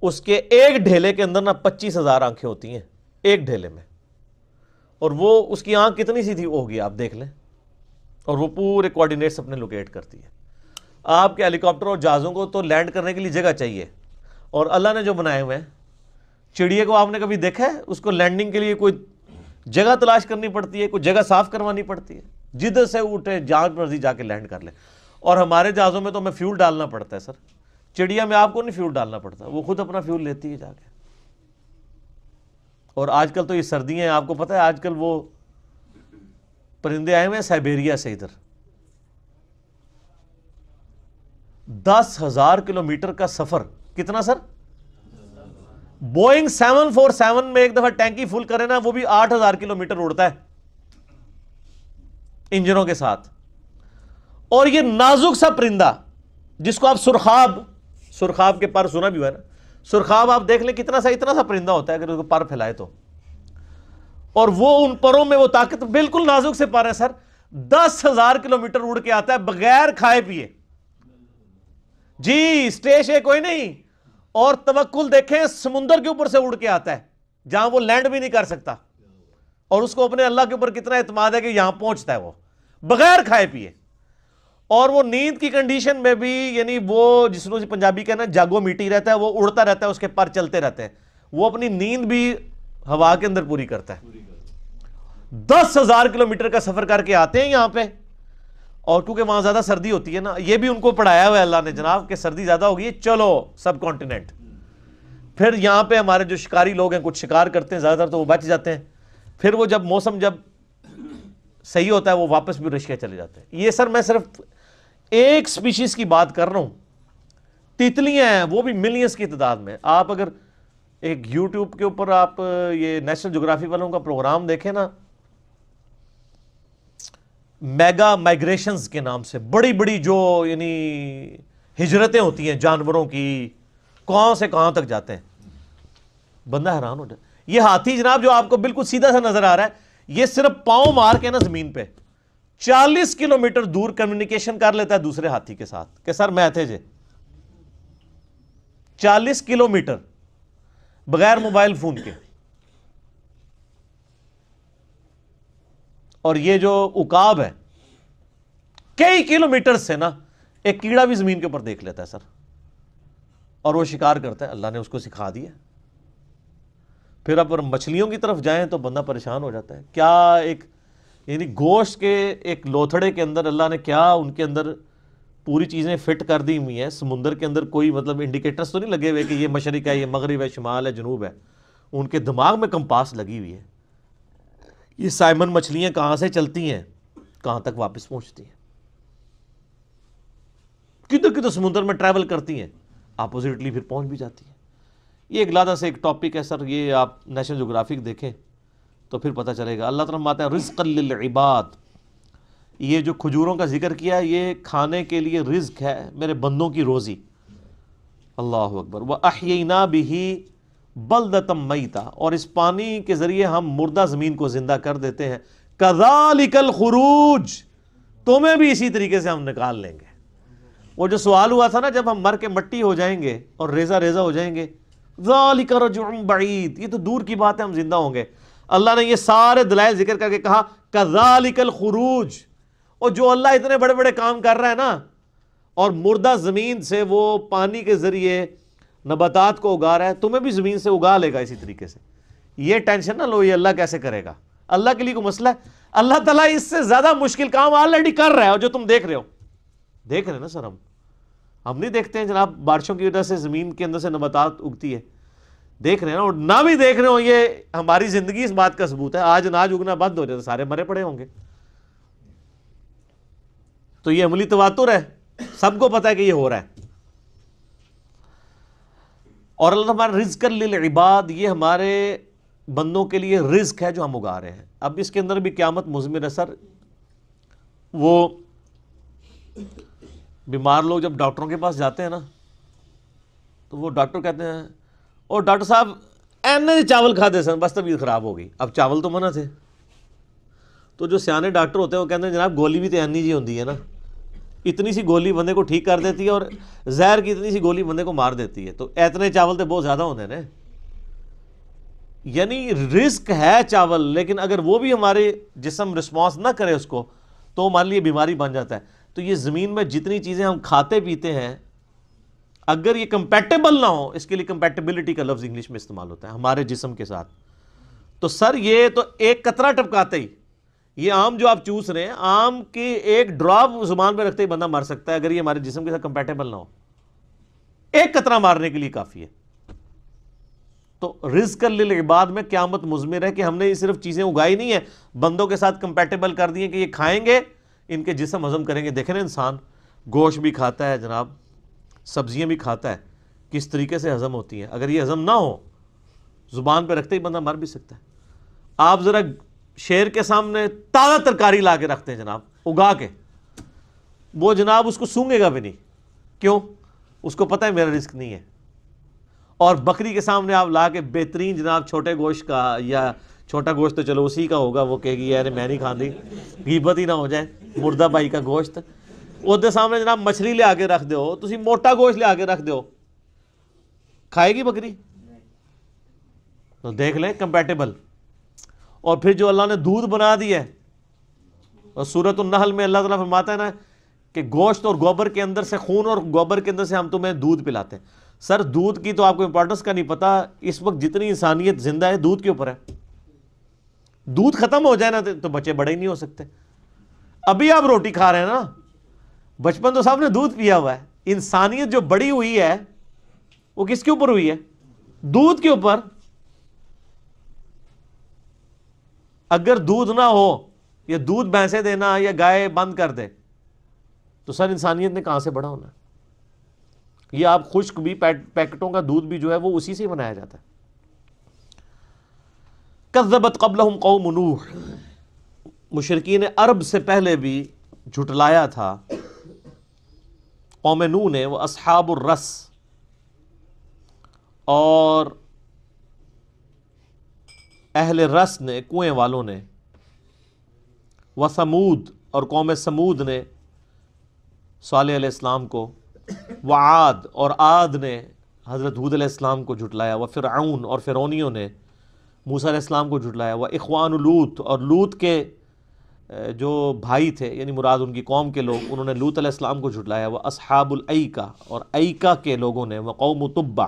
اس کے ایک ڈھیلے کے اندر نا 25,000 آنکھیں ہوتی ہیں ایک ڈھیلے میں، اور وہ اس کی آنکھ کتنی سی تھی ہوگی آپ دیکھ لیں، اور وہ پورے کوآرڈینیٹس اپنے لوکیٹ کرتی ہے۔ آپ کے ہیلی کاپٹر اور جہازوں کو تو لینڈ کرنے کے لیے جگہ چاہیے، اور اللہ نے جو بنائے ہوئے ہیں، چڑیے کو آپ نے کبھی دیکھا ہے اس کو لینڈنگ کے لیے کوئی جگہ تلاش کرنی پڑتی ہے، کوئی جگہ صاف کروانی پڑتی ہے؟ جدھر سے اٹھے جہاں مرضی جا کے لینڈ کر لے۔ اور ہمارے جہازوں میں تو ہمیں فیول ڈالنا پڑتا ہے سر، چڑیا میں آپ کو نہیں فیول ڈالنا پڑتا، وہ خود اپنا فیول لیتی ہے جا کے۔ اور آج کل تو یہ سردیاں ہیں، آپ کو پتہ ہے آج کل وہ پرندے آئے ہوئے ہیں سائبیریا سے، ادھر 10,000 کلومیٹر کا سفر۔ کتنا سر؟ بوئنگ 747 میں ایک دفعہ ٹینکی فل کرے نا، وہ بھی 8,000 کلومیٹر اڑتا ہے انجنوں کے ساتھ۔ اور یہ نازک سا پرندہ جس کو آپ سرخاب کے پر سنا بھی ہوا ہے نا، سرخاب آپ دیکھ لیں کتنا سا، اتنا سا پرندہ ہوتا ہے اگر اس کو پر پھیلائے تو، اور وہ ان پروں میں وہ طاقت، بالکل نازک سے پر ہے سر، 10,000 کلومیٹر اڑ کے آتا ہے بغیر کھائے پیے، جی اسٹیشن کوئی نہیں۔ اور توکل دیکھیں، سمندر کے اوپر سے اڑ کے آتا ہے جہاں وہ لینڈ بھی نہیں کر سکتا، اور اس کو اپنے اللہ کے اوپر کتنا اعتماد ہے کہ یہاں پہنچتا ہے وہ بغیر کھائے پیے۔ اور وہ نیند کی کنڈیشن میں بھی، یعنی وہ جس کو پنجابی کہنا جاگو میٹی رہتا ہے، وہ اڑتا رہتا ہے، اس کے پر چلتے رہتے ہیں، وہ اپنی نیند بھی ہوا کے اندر پوری کرتا ہے۔ 10,000 کلومیٹر کا سفر کر کے آتے ہیں یہاں پہ، اور کیونکہ وہاں زیادہ سردی ہوتی ہے نا، یہ بھی ان کو پڑھایا ہوا ہے اللہ نے جناب کہ سردی زیادہ ہوگی، چلو سب کانٹیننٹ۔ پھر یہاں پہ ہمارے جو شکاری لوگ ہیں کچھ شکار کرتے ہیں، زیادہ تر تو وہ بچ جاتے ہیں، پھر وہ جب موسم جب صحیح ہوتا ہے وہ واپس بھی رشیا چلے جاتے ہیں۔ یہ سر میں صرف ایک سپیشیز کی بات کر رہا ہوں، تیتلیاں ہیں وہ بھی ملینز کی تعداد میں۔ آپ اگر ایک یوٹیوب کے اوپر آپ یہ نیشنل جغرافی والوں کا پروگرام دیکھیں نا، میگا مائگریشنز کے نام سے بڑی بڑی جو یعنی ہجرتیں ہوتی ہیں جانوروں کی، کہاں سے کہاں تک جاتے ہیں، بندہ حیران ہو جائے۔ یہ ہاتھی جناب جو آپ کو بالکل سیدھا سا نظر آ رہا ہے، یہ صرف پاؤں مار کے نا زمین پہ 40 کلومیٹر دور کمیونیکیشن کر لیتا ہے دوسرے ہاتھی کے ساتھ کہ سر میں تھے جے 40 کلومیٹر بغیر موبائل فون کے۔ اور یہ جو عقاب ہے کئی کلومیٹر سے نا ایک کیڑا بھی زمین کے اوپر دیکھ لیتا ہے سر، اور وہ شکار کرتا ہے، اللہ نے اس کو سکھا دیا۔ پھر اب مچھلیوں کی طرف جائیں تو بندہ پریشان ہو جاتا ہے، کیا ایک یعنی گوشت کے ایک لوتھڑے کے اندر اللہ نے کیا ان کے اندر پوری چیزیں فٹ کر دی ہوئی ہیں۔ سمندر کے اندر کوئی مطلب انڈیکیٹرز تو نہیں لگے ہوئے کہ یہ مشرق ہے، یہ مغرب ہے، شمال ہے، جنوب ہے، ان کے دماغ میں کمپاس لگی ہوئی ہے۔ یہ سائمن مچھلیاں کہاں سے چلتی ہیں، کہاں تک واپس پہنچتی ہیں، کدھر کدھر سمندر میں ٹریول کرتی ہیں، اپوزٹلی پھر پہنچ بھی جاتی ہیں۔ یہ ایک لادہ سے ایک ٹاپک ہے سر، یہ آپ نیشنل جغرافک دیکھیں تو پھر پتہ چلے گا۔ اللہ تعالیٰ فرماتا ہے رزقا للعباد، یہ جو کھجوروں کا ذکر کیا یہ کھانے کے لیے رزق ہے، میرے بندوں کی روزی۔ اللہ اکبر۔ وَأَحْيَيْنَا بِهِ بَلْدَةً مَيْتًا، اور اس پانی کے ذریعے ہم مردہ زمین کو زندہ کر دیتے ہیں۔ كَذَلِكَ الْخُرُوجِ، تمہیں بھی اسی طریقے سے ہم نکال لیں گے۔ وہ جو سوال ہوا تھا نا جب ہم مر کے مٹی ہو جائیں گے اور ریزہ ریزہ ہو جائیں گے، ذَلِكَ رَجْعٌ بَعِيدٌ، یہ تو دور کی بات ہے، ہم زندہ ہوں گے۔ اللہ نے یہ سارے دلائل ذکر کر کے کہا كَذَلِكَ الْخُرُوجِ، اور جو اللہ اتنے بڑے بڑے کام کر رہا ہے نا، اور مردہ زمین سے وہ پانی کے ذریعے نباتات کو اگا رہا ہے، تمہیں بھی زمین سے اگا لے گا اسی طریقے سے۔ یہ ٹینشن نہ لو یہ اللہ کیسے کرے گا، اللہ کے لیے کوئی مسئلہ ہے؟ اللہ تعالیٰ اس سے زیادہ مشکل کام آلریڈی کر رہا ہے، اور جو تم دیکھ رہے ہو، دیکھ رہے ہیں نا سر، ہم نہیں دیکھتے ہیں جناب بارشوں کی وجہ سے زمین کے اندر سے نباتات اگتی ہے، دیکھ رہے ہیں نا، اور نہ بھی دیکھ رہے ہو یہ ہماری زندگی اس بات کا ثبوت ہے، آج اناج اگنا بند ہو جائے تو سارے مرے پڑے ہوں گے. تو یہ عملی تواتر ہے، سب کو پتا ہے کہ یہ ہو رہا ہے. اور اللہ ہمارا رزق للعباد، یہ ہمارے بندوں کے لیے رزق ہے جو ہم اگا رہے ہیں. اب اس کے اندر بھی قیامت مضمر ہے سر. وہ بیمار لوگ جب ڈاکٹروں کے پاس جاتے ہیں نا تو وہ ڈاکٹر کہتے ہیں اور ڈاکٹر صاحب اینے چاول کھا دے سن بس طبیعت خراب ہو گئی. اب چاول تو منع تھے، تو جو سیانے ڈاکٹر ہوتے ہیں وہ کہتے ہیں جناب گولی بھی تو اینی جی ہوتی ہے نا، اتنی سی گولی بندے کو ٹھیک کر دیتی ہے اور زہر کی اتنی سی گولی بندے کو مار دیتی ہے، تو اتنے چاول تو بہت زیادہ ہوتے ہیں نا. یعنی رزق ہے چاول، لیکن اگر وہ بھی ہمارے جسم رسپانس نہ کرے اس کو تو ہمارے لیے بیماری بن جاتا ہے. تو یہ زمین میں جتنی چیزیں ہم کھاتے پیتے ہیں اگر یہ کمپیٹیبل نہ ہو، اس کے لیے کمپیٹیبلٹی کا لفظ انگلش میں استعمال ہوتا ہے ہمارے جسم کے ساتھ، تو سر یہ تو ایک قطرہ ٹپکاتے ہی، یہ آم جو آپ چوس رہے ہیں، آم کی ایک ڈراپ زبان پہ رکھتے ہی بندہ مر سکتا ہے اگر یہ ہمارے جسم کے ساتھ کمپیٹیبل نہ ہو. ایک قطرہ مارنے کے لیے کافی ہے. تو رزق للعباد میں قیامت مضمر ہے کہ ہم نے یہ صرف چیزیں اگائی نہیں ہیں، بندوں کے ساتھ کمپیٹیبل کر دی ہیں کہ یہ کھائیں گے ان کے جسم ہضم کریں گے. دیکھیں نا انسان گوشت بھی کھاتا ہے جناب، سبزیاں بھی کھاتا ہے، کس طریقے سے ہضم ہوتی ہیں. اگر یہ ہضم نہ ہو زبان پہ رکھتے ہی بندہ مر بھی سکتا ہے. آپ ذرا شیر کے سامنے تازہ ترکاری لا کے رکھتے ہیں جناب اگا کے، وہ جناب اس کو سونگے گا بھی نہیں. کیوں؟ اس کو پتہ ہے میرا رزق نہیں ہے. اور بکری کے سامنے آپ لا کے بہترین جناب چھوٹے گوشت کا، یا چھوٹا گوشت تو چلو اسی کا ہوگا، وہ کہے گی یار میں نہیں کھاندی، غیبت ہی نہ ہو جائے، مردہ بھائی کا گوشت. وہ سامنے جناب مچھلی لے آگے رکھ دو، تسی موٹا گوشت لے آگے رکھ دو، کھائے گی بکری؟ تو دیکھ لیں کمپیٹیبل. اور پھر جو اللہ نے دودھ بنا دی ہے، اور سورۃ النحل میں اللہ تعالیٰ فرماتا ہے نا کہ گوشت اور گوبر کے اندر سے، خون اور گوبر کے اندر سے ہم تمہیں دودھ پلاتے ہیں. سر دودھ کی تو آپ کو امپورٹنس کا نہیں پتا، اس وقت جتنی انسانیت زندہ ہے دودھ کے اوپر ہے. دودھ ختم ہو جائے نا تو بچے بڑے ہی نہیں ہو سکتے. ابھی آپ روٹی کھا رہے ہیں نا، بچپن تو سب نے دودھ پیا ہوا ہے. انسانیت جو بڑی ہوئی ہے وہ کس کے اوپر ہوئی ہے؟ دودھ کے اوپر. اگر دودھ نہ ہو، یا دودھ بھینسیں دینا یا گائے بند کر دے، تو سر انسانیت نے کہاں سے بڑا ہونا ہے؟ یہ آپ خشک بھی پیکٹوں کا دودھ بھی جو ہے وہ اسی سے بنایا جاتا ہے. کذبت قبلہم قوم نوح، مشرکین عرب سے پہلے بھی جھٹلایا تھا قوم نوح نے، وہ اصحاب الرس اور اہل رس نے، کنویں والوں نے، وثمود اور قوم سمود نے صالح علیہ السلام کو، وعاد اور عاد نے حضرت ہود علیہ السلام کو جھٹلایا، وفرعون اور فرعونیوں نے موسیٰ علیہ السلام کو جھٹلایا، واخوان لوط اور لوط کے جو بھائی تھے یعنی مراد ان کی قوم کے لوگ، انہوں نے لوط علیہ السلام کو جھٹلایا، واصحاب الایکہ اور ایکہ کے لوگوں نے، وقوم تبع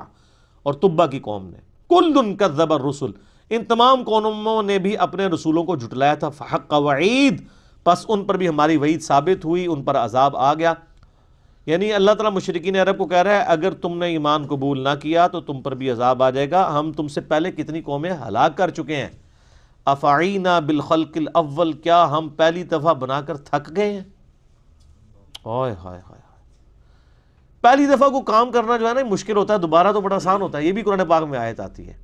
اور تبع کی قوم نے. کل کذب الرسل، ان تمام قوموں نے بھی اپنے رسولوں کو جھٹلایا تھا. فحق وعید، پس ان پر بھی ہماری وعید ثابت ہوئی، ان پر عذاب آ گیا. یعنی اللہ تعالیٰ مشرکین عرب کو کہہ رہا ہے اگر تم نے ایمان قبول نہ کیا تو تم پر بھی عذاب آ جائے گا. ہم تم سے پہلے کتنی قومیں ہلاک کر چکے ہیں. افعینا بالخلق الاول، کیا ہم پہلی دفعہ بنا کر تھک گئے ہیں؟ اوئے ہائے ہائے، پہلی دفعہ کو کام کرنا جو ہے نا مشکل ہوتا ہے، دوبارہ تو بڑا آسان ہوتا ہے. یہ بھی قرآن پاک میں آیت آتی ہے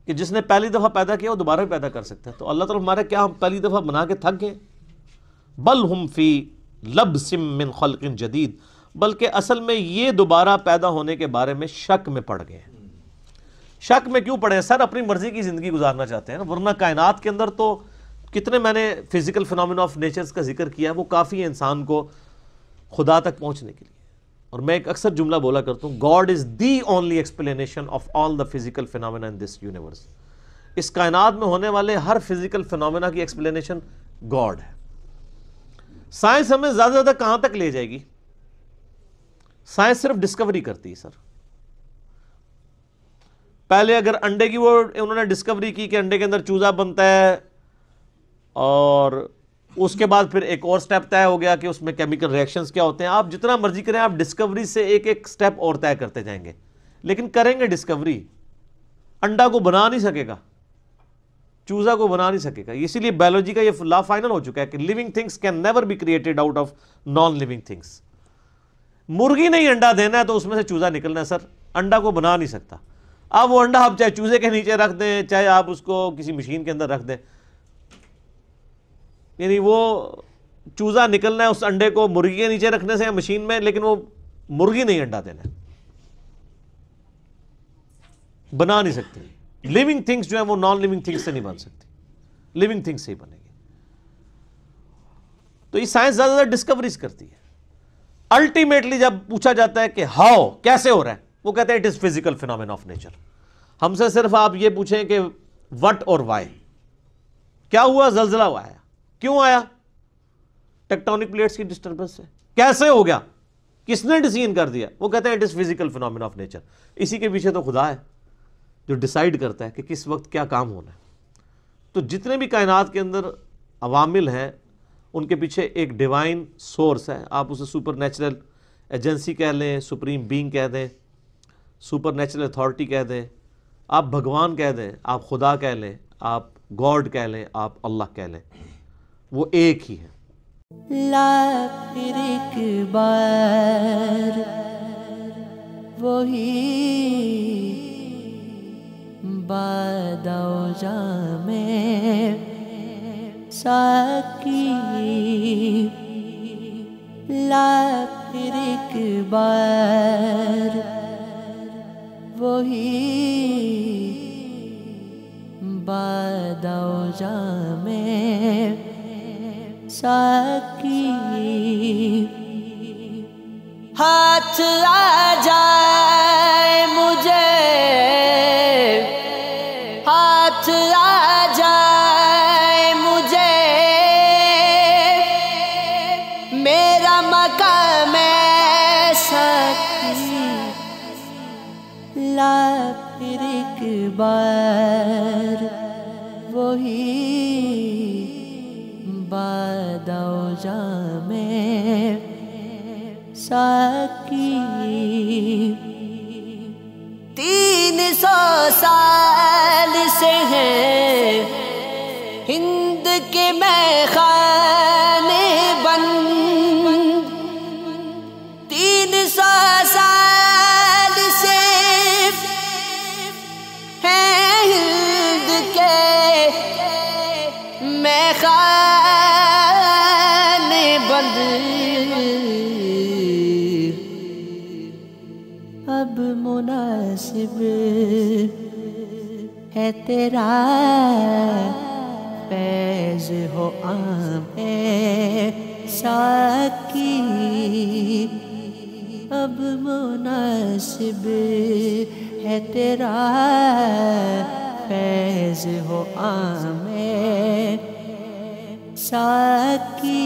کہ جس نے پہلی دفعہ پیدا کیا وہ دوبارہ بھی پیدا کر سکتا ہے. تو اللہ تعالیٰ ہمارے کیا ہم پہلی دفعہ بنا کے تھک گئے؟ بل ہم فی لبس من خلق جدید، بلکہ اصل میں یہ دوبارہ پیدا ہونے کے بارے میں شک میں پڑ گئے ہیں. شک میں کیوں پڑے ہیں سر؟ اپنی مرضی کی زندگی گزارنا چاہتے ہیں نا، ورنہ کائنات کے اندر تو کتنے، میں نے فزیکل فنومینا آف نیچرز کا ذکر کیا ہے، وہ کافی ہے انسان کو خدا تک پہنچنے کے لیے. اور میں ایک اکثر جملہ بولا کرتا ہوں، God is the only explanation of all the physical phenomena in this universe. اس کائنات میں ہونے والے ہر فزیکل فنومینا کی ایکسپلینیشن گاڈ ہے. سائنس ہمیں زیادہ سے زیادہ کہاں تک لے جائے گی؟ سائنس صرف ڈسکوری کرتی ہے سر. پہلے اگر انڈے کی وہ انہوں نے ڈسکوری کی کہ انڈے کے اندر چوزا بنتا ہے، اور اس کے بعد پھر ایک اور سٹیپ طے ہو گیا کہ اس میں کیمیکل ریئیکشنز کیا ہوتے ہیں. آپ جتنا مرضی کریں، آپ ڈسکوری سے ایک ایک سٹیپ اور طے کرتے جائیں گے، لیکن کریں گے ڈسکوری. انڈا کو بنا نہیں سکے گا، چوزا کو بنا نہیں سکے گا. اسی لیے بایولوجی کا یہ لا فائنل ہو چکا ہے کہ living things can never be created out of non living things. مرغی نہیں انڈا دینا ہے تو اس میں سے چوزا نکلنا ہے سر، انڈا کو بنا نہیں سکتا. اب وہ انڈا آپ چاہے چوزے کے نیچے رکھ دیں، چاہے آپ اس کو کسی مشین کے اندر رکھ دیں، یعنی وہ چوزا نکلنا ہے اس انڈے کو مرغی کے نیچے رکھنے سے یا مشین میں، لیکن وہ مرغی نہیں انڈا دینا ہے، بنا نہیں سکتی. لیونگ تھنگس جو ہیں وہ نان لیونگ تھنگس سے نہیں بن سکتی، لیونگ تھنگس سے ہی بنے گی. تو یہ سائنس زیادہ زیادہ ڈسکوریز کرتی ہے. الٹیمیٹلی جب پوچھا جاتا ہے کہ ہاؤ، کیسے ہو رہا ہے، وہ کہتے ہیں it is physical phenomena of nature. ہم سے صرف آپ یہ پوچھیں کہ وٹ اور وائی، کیا ہوا؟ زلزلہ ہوا ہے. کیوں آیا؟ ٹیکٹونک پلیٹس کی ڈسٹربنس سے. کیسے ہو گیا؟ کس نے ڈیسیژن کر دیا؟ وہ کہتے ہیں it is physical phenomena of nature. اسی کے پیچھے تو خدا ہے جو ڈیسائیڈ کرتا ہے کہ کس وقت کیا کام ہونا ہے. تو جتنے بھی کائنات کے اندر عوامل ہیں ان کے پیچھے ایک ڈیوائن سورس ہے. آپ اسے سپر نیچرل ایجنسی کہہ لیں، سپریم بینگ کہہ دیں، سپر نیچرل اتھارٹی کہہ دیں، آپ بھگوان کہہ دیں، آپ خدا کہہ لیں، آپ گاڈ کہہ لیں، آپ اللہ کہہ لیں، وہ ایک ہی ہے. لا پھر ایک بار وہی باداؤ جام ساکی، لا پھر ایک بار وہی باداؤ جام ساکی. ہاتھ آ جائے مجھے، ہاتھ آ جائے مجھے، میرا مقام ساکی. لا پھر ایک بار وہی باداؤ جام ساکی. 300 سال سے ہیں ہند کے میخانے بند، 300 سال سے ہیں ہند کے میخانے بند. اب مناسب ہے تیرا فیض ہو عام ساکی. اب مناسب ہے تیرا فیض ہو عام ساکی.